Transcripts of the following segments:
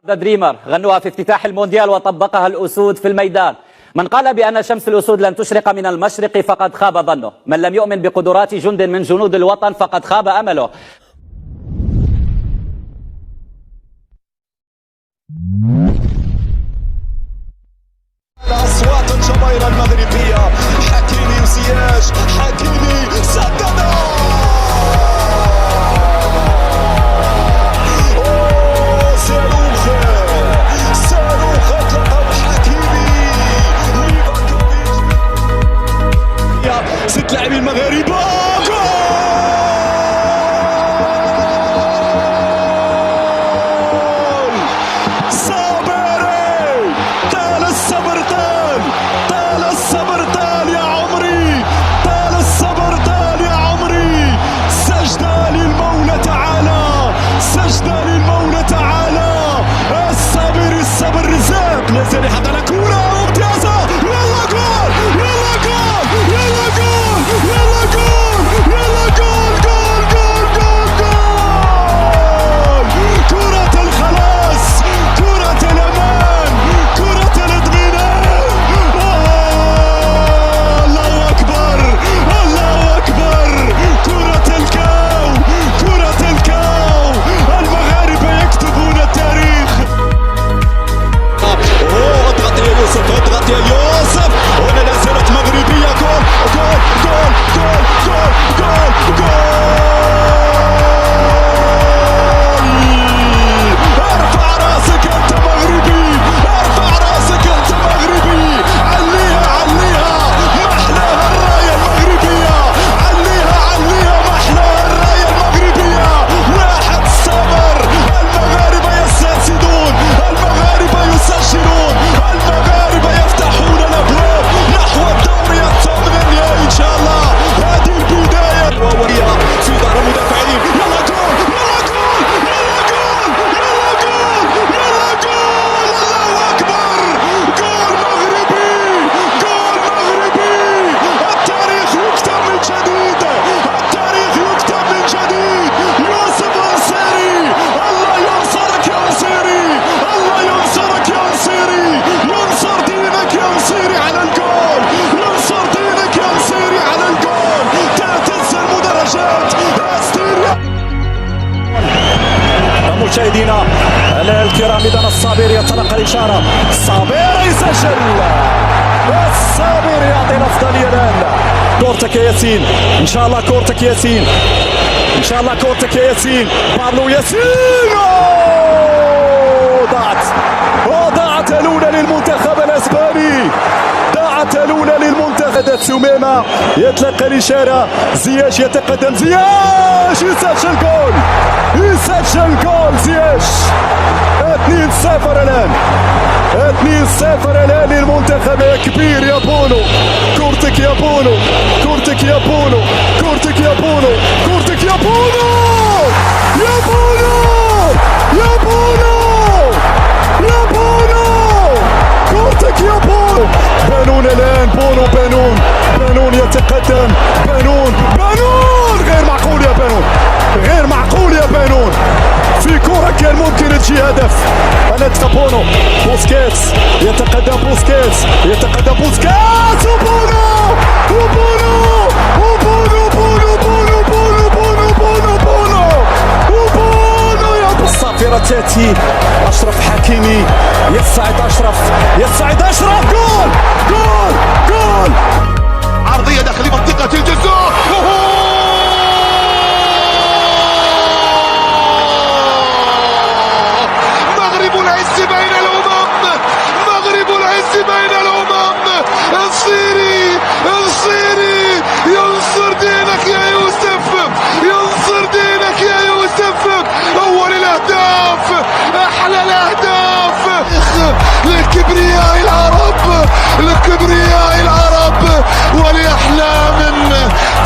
ذا دريمر غنوها في افتتاح المونديال وطبقها الأسود في الميدان. من قال بأن شمس الأسود لن تشرق من المشرق فقد خاب ظنه، من لم يؤمن بقدرات جند من جنود الوطن فقد خاب أمله. أصوات الجماهير المغربية، حكيمي وزياش، حكيمي سدد. صاروخ أطلقه حكيمي. ست لاعبين المغاربة. نزل حتى الكورة ممتازة. يلا جول يلا جول يلا جول يلا جول يلا جول جول جول جول جول. كرة الخلاص، كرة الأمان، كرة الاطمئنان. الله أكبر الله أكبر. كرة الكاو كرة الكاو. المغاربة يكتبون التاريخ. اضغط يا يوسف اضغط يا يوسف. هنا لا زالت مغربية. جول جول جول جول جول جول جول. ارفع راسك انت مغربي، ارفع راسك انت مغربي. عليها عليها محلاها الراية المغربية. عليها عليها محلاها الراية المغربية. 1-0. المغاربة يستأسدون، المغاربة يسجلون، المغاربة يفتحون الابواب نحو الدوري الثامن النهائي ان شاء الله. هذه البداية ووريها في ظهر المدافعين. يلا جول يلا جول يلا جول يلا جول يلا جول. الله اكبر. جول مغربي جول مغربي. التاريخ يكتب من جديد، التاريخ يكتب من جديد. يوسف النصيري الله ينصرك يا نصيري، الله ينصرك يا نصيري. ينصر دينك يا نصيري على الجول، ينصر دينك يا نصيري على الجول. تعتز المدرجات استيريا. مشاهدينا الكرام، اذا الصابر يتلقى الاشاره، الصابر يسجل، الصابر يعطي الافضليه الان. كورتك يا ياسين، ان شاء الله كورتك يا ياسين، ان شاء الله كورتك يا ياسين. بابلو ياسين. ضاعت الاولى للمنتخب الاسباني، ضاعت الاولى للمنتخب. سميمه يتلقى الاشاره، زياش يتقدم، زياش يسجل جول، يسجل جول زياش. 2-0 الان، 2-0 الان للمنتخب. يا كبير يا بونو، كورتك يا بونو، كورتك يا بونو، كورتك يا بونو، كورتك يا بونو، يا بونو يا بونو يا بونو، كورتك يا بونو. بانون الان، بونو بانون، بانون يتقدم، بانون بانون. غير معقول يا بانون، غير معقول يا بانون. في كرة كان ممكن تجي هدف. أنا بونو، بوسكيتس يتقدم، بوسكيتس يتقدم، بوسكيتس وبونو وبونو وبونو بونو بونو بونو بونو بونو بونو وبونو. يا الصافرة تأتي، أشرف حكيمي يصعد، أشرف يصعد، أشرف جول جول جول. عرضية داخل منطقة الجزاء. مغرب العز بين الأمم، مغرب العز بين الأمم. الصيري الصيري ينصر دينك يا يوسف، ينصر دينك يا يوسف. أول الأهداف، أحلى الأهداف لكبرياء العرب، لكبرياء العرب ولأحلام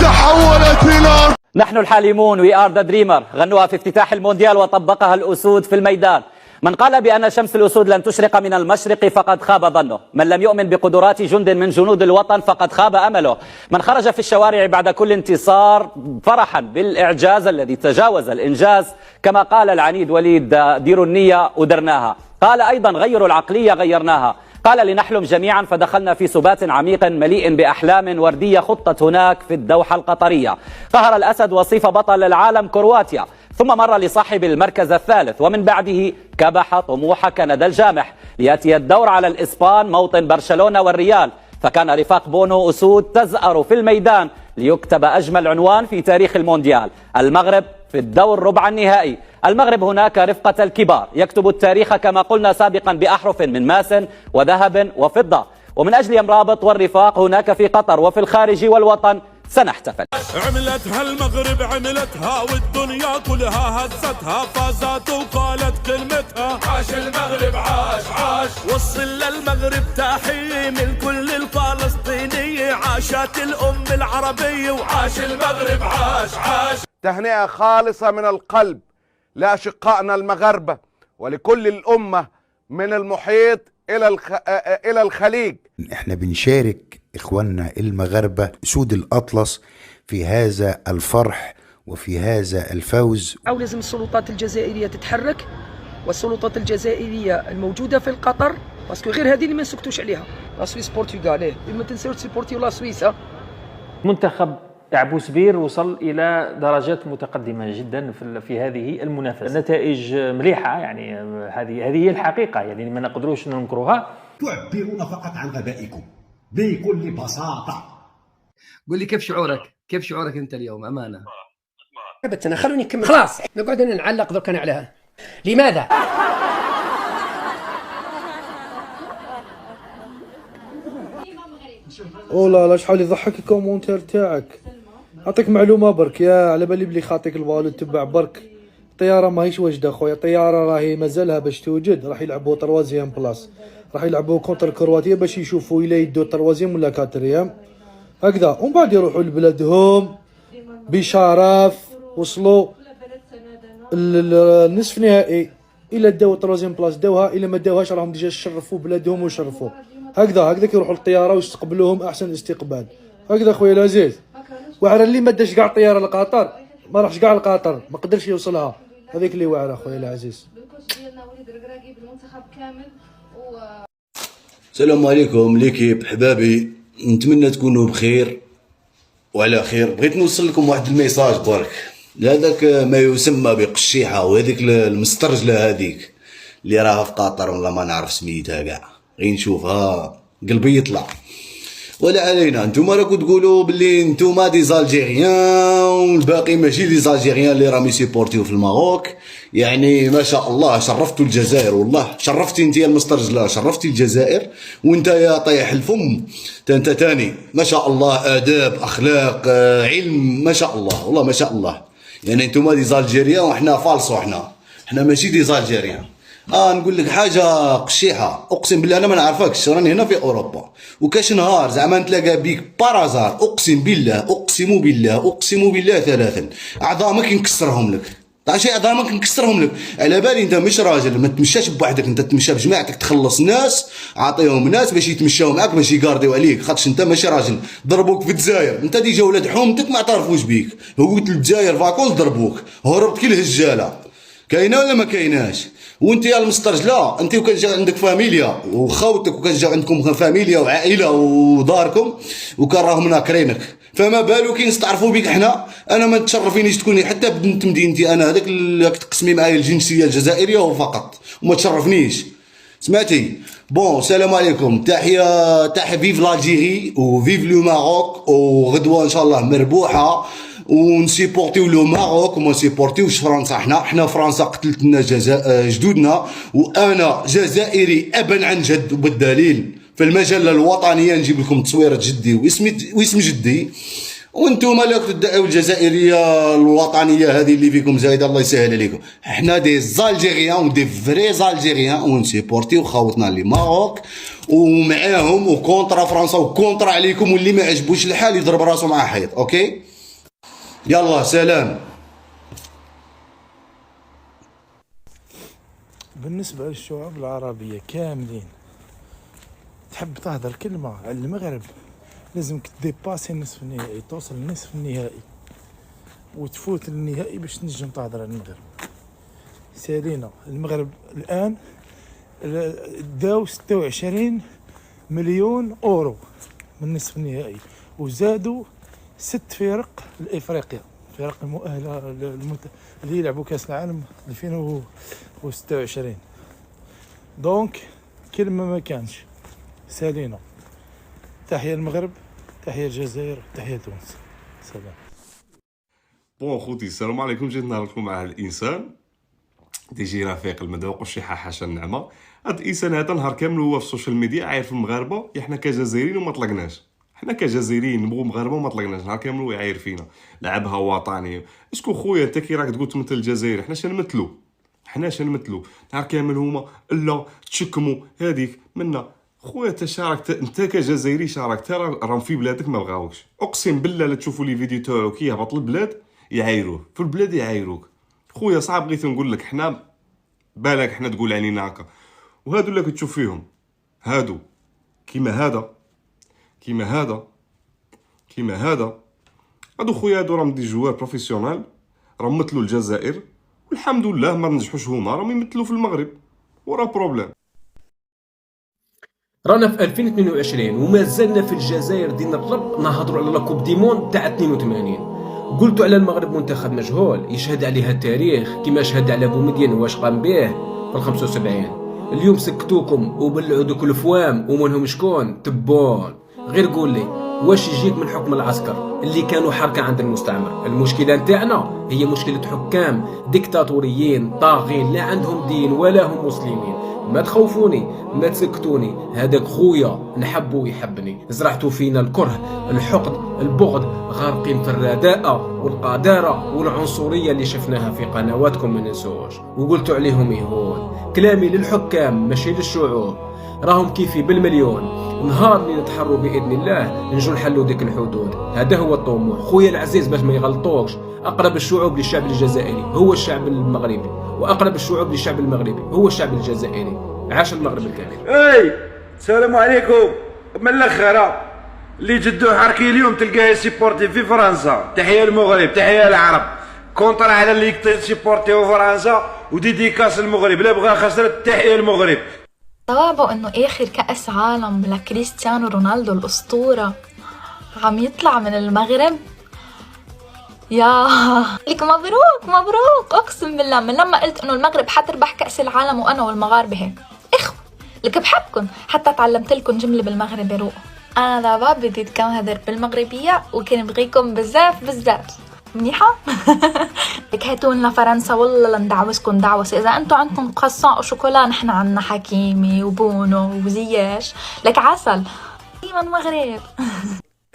تحولت إلى. نحن الحالمون، We are the dreamer غنوها في افتتاح المونديال وطبقها الأسود في الميدان. من قال بأن شمس الأسود لن تشرق من المشرق فقد خاب ظنه. من لم يؤمن بقدرات جند من جنود الوطن فقد خاب أمله. من خرج في الشوارع بعد كل انتصار فرحا بالإعجاز الذي تجاوز الإنجاز، كما قال العنيد وليد: ديروا النية ودرناها. قال أيضا: غيروا العقلية غيرناها. قال: لنحلم جميعا فدخلنا في سبات عميق مليء بأحلام وردية خطت هناك في الدوحة القطرية. قهر الأسد وصيف بطل العالم كرواتيا، ثم مر لصاحب المركز الثالث، ومن بعده كبح طموح كندا الجامح ليأتي الدور على الإسبان موطن برشلونة والريال. فكان رفاق بونو أسود تزأر في الميدان ليكتب أجمل عنوان في تاريخ المونديال: المغرب في الدور ربع النهائي. المغرب هناك رفقة الكبار، يكتب التاريخ كما قلنا سابقا بأحرف من ماس وذهب وفضة. ومن أجل مرابط والرفاق هناك في قطر وفي الخارج والوطن سنحتفل. عملتها المغرب عملتها والدنيا كلها هزتها، فازت وقالت كلمتها: عاش المغرب عاش عاش. وصل للمغرب تحية من كل الفلسطينية، عاشت الأم العربية وعاش المغرب عاش عاش. تهنئة خالصة من القلب لأشقائنا المغاربة ولكل الأمة من المحيط إلى الخليج. احنا بنشارك إخواننا المغاربة أسود الأطلس في هذا الفرح وفي هذا الفوز. أو لازم السلطات الجزائرية تتحرك، والسلطات الجزائرية الموجودة في القطر، باسكو غير هذه اللي ما نسكتوش عليها. لا سويس بورتوغال، ما تنساوش تسيبورتيو لا سويس. منتخب عبوسبير وصل إلى درجات متقدمة جدا في هذه المنافسة، نتائج مليحة، يعني هذه هي الحقيقة، يعني ما نقدروش ننكروها. تعبرون فقط عن غبائكم بكل بساطة. قول لي كيف شعورك أنت اليوم أمانة؟ أنا خلوني نكمل، خلاص نقعد نعلق ذوك عليها. لماذا؟ اولا لا شحال يضحك الكومونتير تاعك. اعطيك معلومه برك، يا على بالي بلي خاطيك البالو تبع برك. الطياره ماهيش واجده خويا، الطياره راهي مازالها باش توجد. راح يلعبوا تروازيام بلاص، راح يلعبوا كونتر كرواتيا باش يشوفوا الا يدوا تروازيام ولا كاتريام هكذا، ومن بعد يروحوا لبلادهم بشرف. وصلوا النصف نهائي، الا داو تروازيام بلاص داوها، الا ما داوهاش راهم ديجا شرفوا بلادهم وشرفوا هكذا كيروحوا للطياره ويستقبلوهم احسن استقبال. هكذا خويا العزيز. واعره اللي ما داش كاع الطياره لقطر ما راحش كاع لقطر، ما قدرش يوصلها، هذيك اللي واعره خويا العزيز. السلام عليكم ليكيب حبابي، نتمنى تكونوا بخير وعلى خير. بغيت نوصل لكم واحد الميساج برك لهذاك ما يسمى بقشيحه، وهذيك المسترجله هذيك اللي راها في قطر ولا ما نعرف سميتها كاع، غير نشوفها قلبي يطلع. ولا علينا، نتوما راكم تقولوا باللي نتوما دي زالجيريان والباقي ماشي دي زالجيريان اللي راهم يسيبورتيو في الماروك. يعني ما شاء الله شرفتوا الجزائر، والله شرفتي انت يا المسترجله، شرفتي الجزائر. وانت يا طيح الفم انت تاني ما شاء الله، اداب اخلاق علم ما شاء الله، والله ما شاء الله. يعني انتوما دي زالجيريان وحنا فالصو، احنا ماشي دي زالجيريان. نقول لك حاجه قشيحه، اقسم بالله انا ما نعرفكش، راني هنا في اوروبا وكاش نهار زعما نتلاقى بيك بارازار، اقسم بالله ثلاثا اعظامك نكسرهم لك. شي اعظامك نكسرهم لك. على بالي انت مش راجل، ما تمشاش بوحدك، انت تمشى بجماعتك، تخلص ناس، عاطيهم ناس باش يتمشاو معاك، باش يقارديو عليك، خاطش انت ماشي راجل. ضربوك في الجزائر، انت ديجا ولاد حومتك ما اعترفوش بيك، هويت للجزائر فاكونس ضربوك، هربت كي الهجاله. كاينه ولا ما كايناش؟ وانت يا المسترجله، انت وكان جا عندك فاميليا وخوتك، وكان جا عندكم فاميليا وعائله وداركم، وكان راهم ناكرينك، فما بالو كي نستعرفوا بك حنا. انا ما تشرفينيش تكوني حتى بنت مدينتي، انا هذاك اللي تقسمي معايا الجنسيه الجزائريه وفقط، وما تشرفنيش. سمعتي؟ بون السلام عليكم، تحيه فيف لالجيري وفيف لو ماروك، وغدوه ان شاء الله مربوحه، ونسيبورتيو لو ماروك وما نسيبورتيوش فرنسا. حنا فرنسا قتلت لنا جدودنا، وانا جزائري ابا عن جد، وبالدليل في المجله الوطنيه نجيب لكم تصويره جدي واسم جدي. وانتم لا تدعوا الجزائريه الوطنيه هذه اللي فيكم زايده، الله يسهل عليكم. حنا دي زالجيريان ودي فري زالجيريان، ونسيبورتيو خاوتنا اللي ماروك ومعاهم، وكونترا فرنسا وكونترا عليكم، واللي ما عجبوش الحال يضرب راسه مع حيط. اوكي يلا سلام. بالنسبة للشعوب العربية كاملين تحب تهدر كلمة على المغرب لازمك تديباسي النصف النهائي، توصل للنصف النهائي وتفوت للنهائي باش تنجم تهدر على المغرب. سالينا المغرب الآن داو 26 مليون أورو من النصف النهائي، وزادوا 6 فرق لإفريقيا، فرق المؤهلة اللي يلعبوا كأس العالم 2026. دونك كلمة ما كانش. سالينا. تحية المغرب، تحية الجزائر، تحية تونس. سلام. بون خوتي السلام عليكم. جيت نهاركم مع هاد الانسان تيجي رفيق المذوق والشحاح حاشا النعمه. هاد الانسان هذا نهار كامل هو في السوشيال ميديا عاير في المغاربه، حنا كجزائريين وما طلقناش، حنا كجزائريين نبغوا مغاربه وما طلقناش، نهار كامل هو يعاير فينا، لعبها وطني. اسكو خويا انت كي راك تقول تمثل الجزائر، حنا شنمثلوا؟ حنا شنمثلوا؟ نهار كامل هما لا تشكموا هذيك منا. خويا انت شارك، انت كجزائري شارك ترى راهم في بلادك ما بغاوكش. اقسم بالله لا تشوفوا لي فيديو تاعو كي يهبط البلاد يعايروه، في البلاد يعايروك. خويا صعب بغيت نقول لك، حنا بالك حنا تقول علينا هكا، وهادو اللي كتشوف فيهم هادو كيما هذا كيما هذا كيما هذا، هادو خويا هادو راهم دي جوار بروفيسيونال، راهم مثلوا الجزائر والحمد لله ما نجحوش، هما راهم يمثلوا في المغرب ورا بروبليم. رانا في 2022 وما زلنا في الجزائر دين الرب نهضروا على لاكوب دي موند تاع 82. قلتوا على المغرب منتخب مجهول يشهد عليها التاريخ كما شهد على بومدين واش قام به في 75. اليوم سكتوكم وبلعوا دوك الفوام ومنهم شكون تبون. غير قول لي واش يجيك من حكم العسكر اللي كانوا حركه عند المستعمر؟ المشكله نتاعنا هي مشكله حكام ديكتاتوريين طاغين لا عندهم دين ولا هم مسلمين. ما تخوفوني ما تسكتوني، هذاك خويا نحبه ويحبني. زرعتوا فينا الكره الحقد البغض، غارقين في الرداءة والقذارة والعنصرية اللي شفناها في قنواتكم ما ننسوش. وقلتوا عليهم يهود. كلامي للحكام ماشي للشعوب، راهم كيفي بالمليون. نهار اللي نتحروا باذن الله نجو نحلوا ديك الحدود، هذا هو الطموح. خويا العزيز باش ما يغلطوكش، اقرب الشعوب للشعب الجزائري هو الشعب المغربي، واقرب الشعوب للشعب المغربي هو الشعب الجزائري. عاش المغرب الكامل. السلام عليكم. من الاخر اللي جدو حركي اليوم تلقاه سيبورتي في فرنسا، تحيه المغرب تحيه العرب، كونتر على اللي سيبورتيو فرنسا وديديكاس المغرب، لا بغا خسرت تحيه المغرب. صوابه انه اخر كأس عالم لكريستيانو رونالدو الاسطورة عم يطلع من المغرب. يا لك مبروك مبروك، اقسم بالله من لما قلت انه المغرب حتربح كأس العالم وانا والمغاربة هيك اخوة لك بحبكن، حتى تعلمت لكم جملة بالمغربي روق. انا دابا بدي اتكلم بالمغربية وكان بغيكم بزاف بزاف منيحة. لك هاتوا لنا فرنسا والله لندعوسكم دعوسة. إذا أنتم عندكم قصاء وشوكولا نحن عنا حكيمي وبونو وزياش لك عسل. إيما المغرب.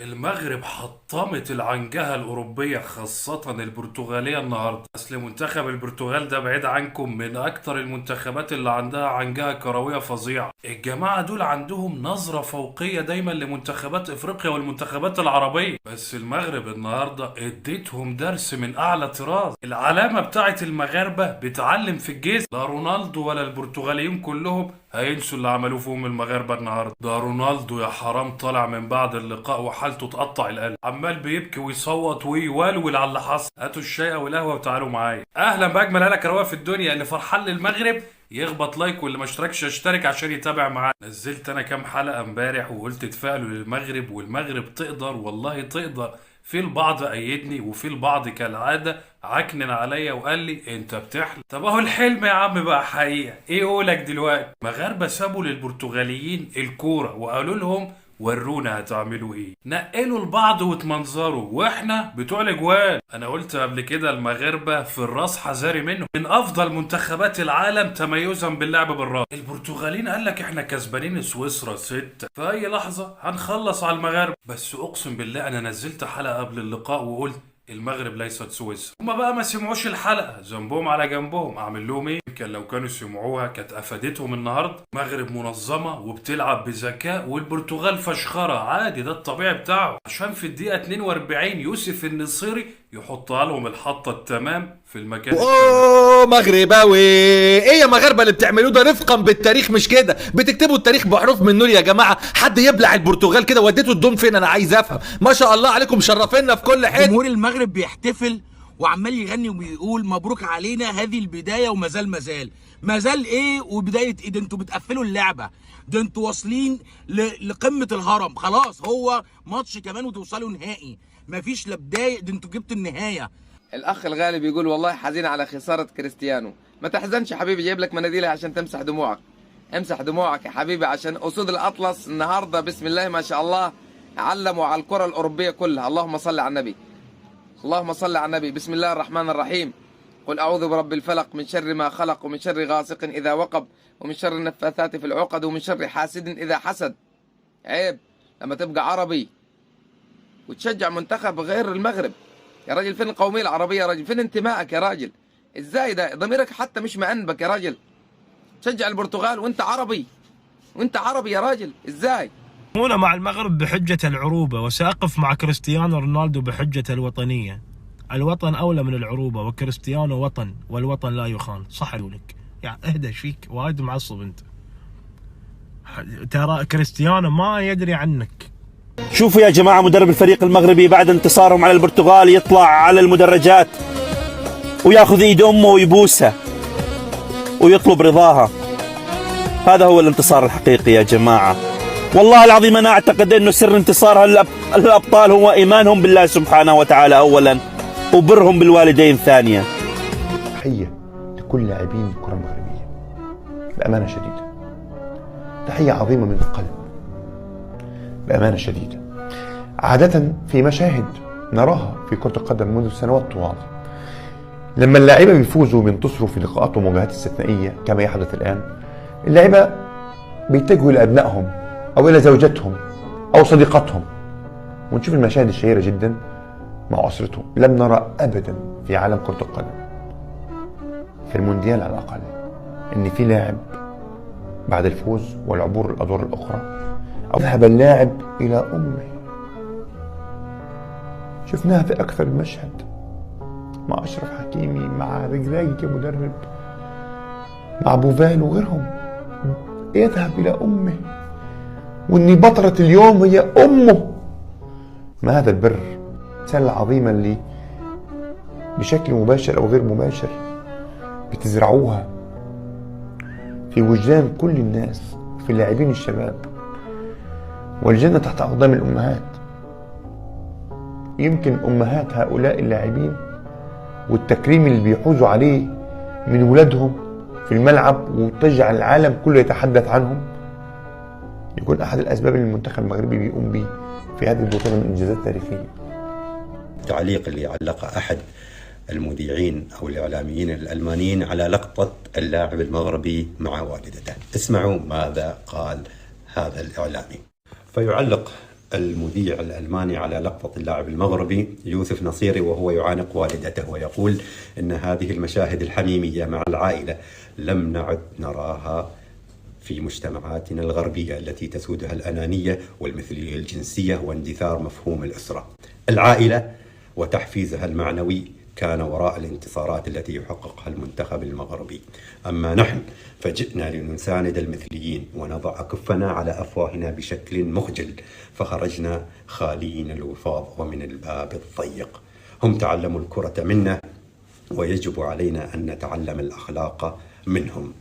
المغرب حطمت العنجهة الأوروبية خاصة البرتغالية النهاردة. أصل منتخب البرتغال ده بعيد عنكم من أكتر المنتخبات اللي عندها عنجهة كروية فظيعة. الجماعة دول عندهم نظرة فوقية دايما لمنتخبات إفريقيا والمنتخبات العربية، بس المغرب النهاردة اديتهم درس من أعلى طراز. العلامة بتاعت المغاربة بتعلم في الجيش. لا رونالدو ولا البرتغاليين كلهم هينسوا اللي عملوه فيهم المغاربة النهارده. ده رونالدو يا حرام طالع من بعد اللقاء وحالته تقطع القلب، عمال بيبكي ويصوت ويولول على اللي حصل. هاتوا الشاي والقهوه وتعالوا معايا. اهلا باجمل هلا كرويه في الدنيا. اللي فرحان للمغرب يخبط لايك، واللي ما اشتركش يشترك عشان يتابع معانا. نزلت انا كام حلقه امبارح وقلت تفائلوا للمغرب، والمغرب تقدر والله تقدر. في البعض ايدني وفي البعض كالعاده عكنن عليا وقال لي انت بتحلم. طب اهو الحلم يا عم بقى حقيقه. ايه اقولك دلوقتي؟ مغاربه سابوا للبرتغاليين الكوره وقالوا لهم ورونا هتعملوا ايه. نقلوا البعض وتمنظروا، واحنا بتوع الاجوال. انا قلت قبل كده المغاربه في الراس حذاري منهم، من افضل منتخبات العالم تميزا باللعب بالراس. البرتغاليين قال لك احنا كسبانين سويسرا 6، في اي لحظه هنخلص على المغاربه. بس اقسم بالله انا نزلت حلقه قبل اللقاء وقلت المغرب ليست سويسرا. هما بقى ما سمعوش الحلقه، ذنبهم على جنبهم. اعمل لهم ايه؟ كان لو كانوا سمعوها كانت افادتهم النهارده. مغرب منظمه وبتلعب بذكاء، والبرتغال فشخره عادي، ده الطبيعي بتاعه. عشان في الدقيقه 42 يوسف النصيري يحط لهم الحطة التمام في المكان اوه مغرباوي، ايه يا مغاربه اللي بتعملوه ده؟ رفقا بالتاريخ مش كده، بتكتبوا التاريخ بحروف من نور يا جماعه. حد يبلع البرتغال كده، وديتوا الدون فين؟ انا عايز افهم. ما شاء الله عليكم، شرفنا في كل حته. جمهور المغرب بيحتفل وعمال يغني وبيقول مبروك علينا هذه البدايه، ومازال ايه وبدايه ايه؟ ده انتوا بتقفلوا اللعبه، ده انتوا واصلين لقمه الهرم، خلاص هو ماتش كمان وتوصلوا نهائي، مفيش لا بدايه، ده انتوا جبتوا النهايه. الاخ الغالي بيقول والله حزين على خساره كريستيانو. ما تحزنش يا حبيبي، جايب لك مناديل عشان تمسح دموعك. امسح دموعك يا حبيبي، عشان اسود الاطلس النهارده بسم الله ما شاء الله علموا على الكره الاوروبيه كلها. اللهم صل على النبي، اللهم صل على النبي. بسم الله الرحمن الرحيم. قل اعوذ برب الفلق من شر ما خلق، ومن شر غاسق اذا وقب، ومن شر النفاثات في العقد، ومن شر حاسد اذا حسد. عيب لما تبقى عربي وتشجع منتخب غير المغرب يا راجل. فين القوميه العربيه يا راجل؟ فين انتمائك يا راجل؟ ازاي ده؟ ضميرك حتى مش مأنبك يا راجل. تشجع البرتغال وانت عربي، وانت عربي يا راجل، ازاي؟ هنا مع المغرب بحجة العروبة، وسأقف مع كريستيانو رونالدو بحجة الوطنية. الوطن أولى من العروبة، وكريستيانو وطن، والوطن لا يخان. صح لك يعني، اهدى ايش فيك؟ وايد معصب انت. ترى كريستيانو ما يدري عنك. شوفوا يا جماعة، مدرب الفريق المغربي بعد انتصارهم على البرتغال يطلع على المدرجات وياخذ ايد امه ويبوسها ويطلب رضاها. هذا هو الانتصار الحقيقي يا جماعة. والله العظيم أنا أعتقد أنه سر انتصار الأبطال هو إيمانهم بالله سبحانه وتعالى أولا، وبرهم بالوالدين ثانيا. تحية لكل لاعبين الكرة المغربية بأمانة شديدة، تحية عظيمة من القلب بأمانة شديدة. عادة في مشاهد نراها في كرة القدم منذ سنوات طوال، لما اللاعبين بيفوزوا وبينتصروا في لقاءات ومواجهات استثنائية كما يحدث الآن، اللاعبين بيتجهوا لأبنائهم أو إلى زوجتهم أو صديقاتهم، ونشوف المشاهد الشهيرة جدا مع أسرتهم. لم نرى أبدا في عالم كرة القدم في المونديال على الأقل إن في لاعب بعد الفوز والعبور الأدوار الأخرى أو ذهب اللاعب إلى أمه. شفناها في أكثر من مشهد مع أشرف حكيمي، مع رجراجي كمدرب، مع بوفال وغيرهم. يذهب إلى أمه، وإن بطلة اليوم هي أمه. ما هذا البر؟ الرسالة العظيمة اللي بشكل مباشر أو غير مباشر بتزرعوها في وجدان كل الناس، في اللاعبين الشباب. والجنة تحت أقدام الأمهات. يمكن أمهات هؤلاء اللاعبين والتكريم اللي بيحوزوا عليه من ولادهم في الملعب وتجعل العالم كله يتحدث عنهم يكون أحد الأسباب اللي المنتخب المغربي بيقوم به في هذه البطولة من إنجازات تاريخية. التعليق اللي علق أحد المذيعين أو الإعلاميين الألمانيين على لقطة اللاعب المغربي مع والدته. اسمعوا ماذا قال هذا الإعلامي. فيعلق المذيع الألماني على لقطة اللاعب المغربي يوسف نصيري وهو يعانق والدته، ويقول إن هذه المشاهد الحميمية مع العائلة لم نعد نراها في مجتمعاتنا الغربية التي تسودها الأنانية والمثلية الجنسية واندثار مفهوم الأسرة. العائلة وتحفيزها المعنوي كان وراء الانتصارات التي يحققها المنتخب المغربي. أما نحن فجئنا لنساند المثليين ونضع كفنا على أفواهنا بشكل مخجل، فخرجنا خالين الوفاض ومن الباب الضيق. هم تعلموا الكرة منا ويجب علينا أن نتعلم الأخلاق منهم.